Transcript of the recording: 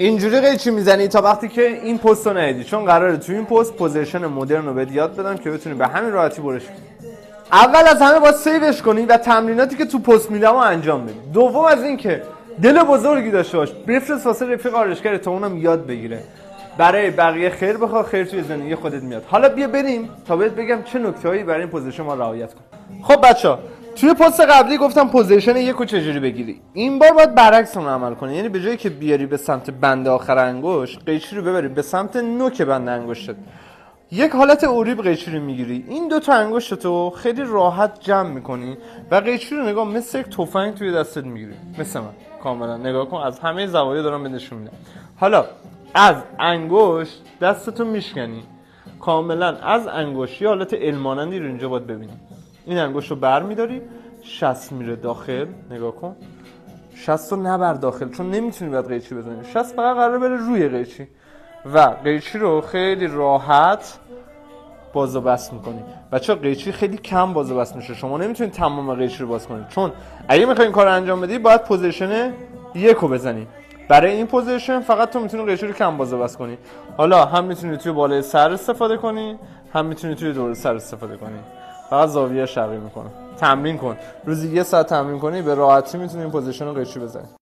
اینجوری قیچی میزنی تا وقتی که این پست رو ندیدی، چون قراره تو این پست پوزیشن مدرن رو بهت یاد بدم که بتونی به همین راحتی برش کنی. اول از همه باید سیوش کنی و تمریناتی که تو پست میدم رو انجام بدی. دوم از این که دل بزرگی داشته باش، بفرست واسه رفیق آرایشگرت تا اونم یاد بگیره. برای بقیه خیر بخواه، خیر توی زندگی خودت میاد. حالا بیا بریم تا بهت بگم چه نکته‌هایی برای این پوزیشن ما رعایت کن. خب بچه‌ها، توی پست قبلی گفتم پوزیشن یکو چجوری بگیری. این بار باید برعکس اون عمل کنی، یعنی به جایی که بیاری به سمت بند آخر انگشت، قیچی رو ببری به سمت نوک بند انگشتت. یک حالت اوریب قیچی رو میگیری، این دو تا انگشتتو خیلی راحت جمع میکنی و قیچی رو نگاه مثل یک تفنگ توی دستت میگیری، مثل من کاملا. نگاه کن، از همه زوایا دارم بهت نشون میدم. حالا از انگشت دستتو میشکنی کاملا، از انگشت یه حالت المانندی رو اینجا باید ببینی. این انگشت رو بر میداری، شست میره داخل. نگاه کن، شست رو نبر داخل چون نمیتونی باید قیچی بزنی، شست فقط قراره بره روی قیچی و قیچی رو خیلی راحت باز و بست میکنی. بچه قیچی خیلی کم باز و بست میشه، شما نمیتونید تمام قیچی رو باز کنید، چون اگه میخوای این کار رو انجام بدی باید پوزیشن یکو بزنی. برای این پوزیشن فقط تو میتونی قیچی رو کم باز و بست کنی. حالا هم میتونی توی بالای سر استفاده کنی، هم میتونی توی دور سر استفاده کنی. فقط زاویه شقی میکنه. تمرین کن، روزی 1 ساعت تمرین کنی به راحتی میتونی این پوزیشن رو قیچی بزنی.